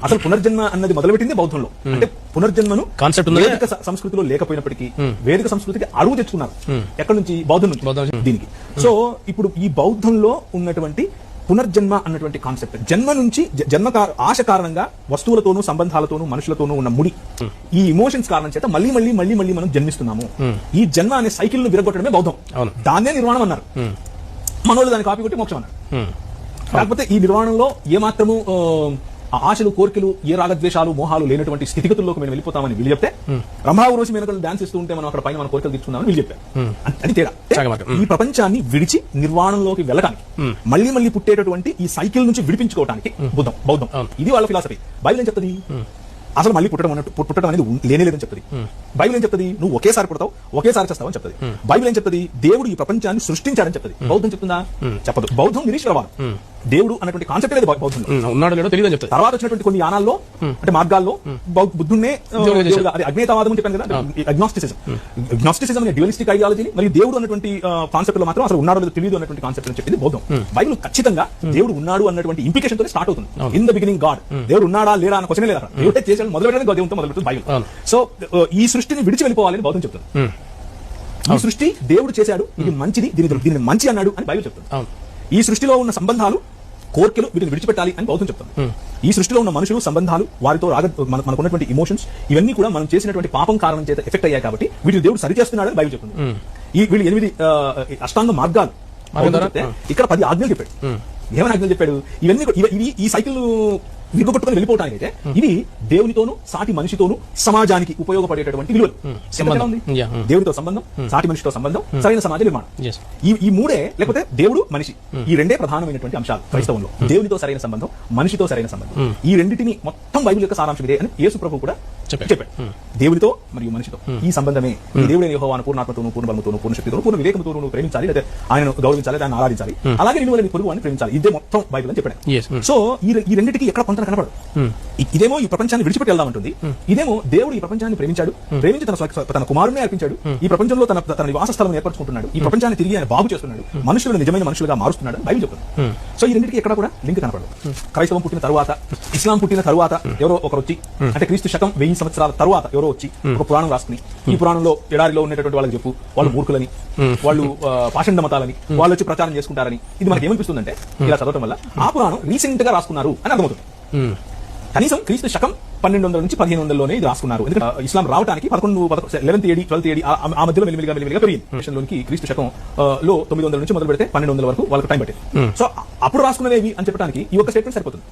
అసలు పునర్జన్మ అన్నది మొదలుపెట్టింది బౌద్ధంలో. అంటే పునర్జన్మను కాన్సెప్ట్ వేదిక సంస్కృతిలో లేకపోయినప్పటికీ వేదిక సంస్కృతికి అడుగు తెచ్చుకున్నారు. ఎక్కడి నుంచి? బౌద్ధం నుంచి దీనికి. సో ఇప్పుడు ఈ బౌద్ధంలో ఉన్నటువంటి పునర్జన్మ అన్నటువంటి కాన్సెప్ట్, జన్మ నుంచి జన్మ ఆశ కారణంగా వస్తువులతోనూ సంబంధాలతోనూ మనుషులతోనూ ఉన్న ముడి, ఈ ఇమోషన్స్ కారణం చేత మళ్ళీ మళ్ళీ మళ్ళీ మళ్ళీ మనం జన్మిస్తున్నాము. ఈ జన్మ అనే సైకిల్ ను విరగొట్టడమే బౌద్ధం. దాన్నే నిర్వాణం అన్నారు. మనోళ్ళు దాన్ని కాపీ కొట్టి మోక్షం అన్నారు. కాకపోతే ఈ నిర్వాణంలో ఏమాత్రము ఆశలు, కోరికలు, ఏ రాగద్వేషాలు, మోహాలు లేనటువంటి స్థితిగతుల్లోకి మేము వెళ్ళిపోతామని వీళ్ళు చెప్తే, రంభావు రోజు మేనకలు డాన్స్ ఇస్తూ ఉంటే మనం అక్కడ పైన మన కోరికలు తీర్చుకుందామని వీళ్ళు చెప్పారు. అది తేడా. ఈ ప్రపంచాన్ని విడిచి నిర్వాణంలోకి వెళ్ళడానికి, మళ్ళీ మళ్ళీ పుట్టేటటువంటి ఈ సైకిల్ నుంచి విడిపించుకోవడానికి బౌద్ధం ఇది వాళ్ళ ఫిలాసఫీ. బైబిల్ ఏం చెప్తుంది? అసలు మళ్ళీ పుట్టడం అనేది లేనేలేదని చెప్తుంది. బైబిల్ ఏం చెప్తుంది? నువ్వు ఒకేసారి పుడతావు, ఒకేసారి చేస్తావని చెప్తుంది. బైబిల్ ఏం చెప్తుంది? దేవుడు ఈ ప్రపంచాన్ని సృష్టించాడని చెప్తుంది. బౌద్ధం చెప్తుందా? చెప్పదు. బౌద్ధం నిరీశ్వరవాదం. దేవుడు అన్నటువంటి కాన్సెప్ట్ లేదు బౌద్ధంలో. ఉన్నాడో లేడో తెలియదని చెప్తారు. తర్వాత వచ్చినటువంటి కొన్ని యానాల్లో, అంటే మార్గాల్లో బుద్ధున్నే అజ్ఞేయతావాదం చెప్పాను కదా, అగ్నాస్టిసిజం అనే డ్యూయలిస్టిక్ ఐడియాలజీని, మరియు దేవుడు అన్నటువంటి కాన్సెప్ట్ లో మాత్రం అసలు ఉన్నాడో లేదో తెలియదు అన్నటువంటి కాన్సెప్ట్ అని చెప్పింది బౌద్ధం. బైబిల్ ఖచ్చితంగా దేవుడు ఉన్నాడు అన్నటువంటి ఇంప్లికేషన్ తో స్టార్ట్ అవుతుంది. In the beginning God. దేవుడు ఉన్నాడా లేడా అన్న క్వశ్చన్ లేదా, దేవుడే చేసాడు మొదలు పెట్టడానికి దేవుడితో మొదలు పెడుతుంది బైబిల్. సో ఈ సృష్టిని విడిచి వెళ్ళిపోవాలని బౌద్ధం చెప్తుంది. ఈ సృష్టి దేవుడు చేశాడు, ఇది మంచిది, దీన్ని మంచి అన్నాడు అని బైబిల్ చెప్తుంది. ఈ సృష్టిలో ఉన్న సంబంధాలు, కోర్కెలు, వీటిని విడిచిపెట్టాలి అని బౌద్ధం చెప్తుంది. ఈ సృష్టిలో ఉన్న మనుషులు, సంబంధాలు, వారితో మనకున్నటువంటి ఇమోషన్స్, ఇవన్నీ కూడా మనం చేసినటువంటి పాపం కారణం చేత ఎఫెక్ట్ అయ్యాయి కాబట్టి వీటిని దేవుడు సరిచేస్తున్నాడు అని బైబిల్ చెప్తుంది. వీళ్ళు 8 అష్టాంగ మార్గాలు ఇక్కడ 10 ఆజ్ఞలు చెప్పాడు. ఏమైనా ఆజ్ఞలు చెప్పాడు? ఇవన్నీ ఈ సైకిల్ విరుగొట్టుకుని వెళ్ళిపోవటానికి అయితే ఇవి దేవునితోనూ సాటి మనిషితోనూ సమాజానికి ఉపయోగపడేటటువంటి విలువలు. దేవుడితో సంబంధం, సాటి మనిషితో సంబంధం, సరైన సమాజ నిర్మాణం. ఈ మూడే, లేకపోతే దేవుడు మనిషి, ఈ రెండే ప్రధానమైనటువంటి అంశాలు క్రైస్తవంలో. దేవునితో సరైన సంబంధం, మనిషితో సరైన సంబంధం, ఈ రెండింటిని మొత్తం బైబిల్ యొక్క సారాంశం ఇదే అని యేసు ప్రభు కూడా చెప్పాడు. దేవుడితో మరియు మనిషితో ఈ సంబంధమే. దేవుడైన యెహోవాను పూర్ణాత్మతోనూ, పూర్ణ బలముతోనూ, పూర్ణ శక్తితోనూ, పూర్ణ వివేకముతోనూ నువ్వు ప్రేమించాలి, లేదా ఆయనను గౌరవించాలి, ఆయన ఆరాధించాలి. అలాగే నిన్ను పొరుగు అని ప్రేమించాలి. ఇదే మొత్తం బైబిల్ అని చెప్పాడు. సో ఈ రెండింటికి ఎక్కడ పొంతన కనపడదు. ఇదేమో ఈ ప్రపంచాన్ని విడిచిపెట్టి వెళ్దామంటుంది, ఇదేమో దేవుడు ఈ ప్రపంచాన్ని ప్రేమించి తన కుమారుని అర్పించాడు, ఈ ప్రపంచంలో తన నివాస స్థలం ఏర్పరచుకుంటున్నాడు, ఈ ప్రపంచాన్ని తిరిగి ఆయన బాగు చేస్తున్నాడు, మనుషులను నిజమైన మనుషులుగా మారుస్తున్నాడు బైబిల్ చెప్తుంది. సో ఈ రెండింటికి ఎక్కడ కూడా లింక్ కనపడదు. క్రైస్తవం పుట్టిన తరువాత, ఇస్లాం పుట్టిన తరువాత ఎవరో ఒకరు వచ్చి, అంటే క్రీస్తు శకం 1000 సంవత్సరాల తరువాత ఎవరో వచ్చి ఒక పురాణం రాసుకుని, ఈ పురాణంలో ఎడారిలో ఉన్నటువంటి వాళ్ళకి చెప్పు, వాళ్ళు మూర్ఖులని, వాళ్ళు పాషండ మతాలని, వాళ్ళు వచ్చి ప్రచారం చేసుకుంటారని, ఇది మనకి ఏమనిపిస్తుందంటే ఇలా చదవటం వల్ల ఆ పురాణం రీసెంట్ గా రాసుకున్నారు అని అర్థమవుతుంది. కనీసం క్రీస్తు శకం 1200 నుంచి 1500లోనే ఇది రాసుకున్నారు. ఎందుకంటే ఇస్లాం రావడానికి 11th AD 12th AD ఆ మధ్యలో మెల్లిమెల్లిగా పెరిగింది. క్రీస్తు శకం లో 900 నుంచి మొదలు పెడితే 1200 వరకు వాళ్ళకి టైం పట్టింది. సో అప్పుడు రాసుకున్నవి అని చెప్పడానికి ఈ ఒక్క స్టేట్మెంట్ సరిపోతుంది.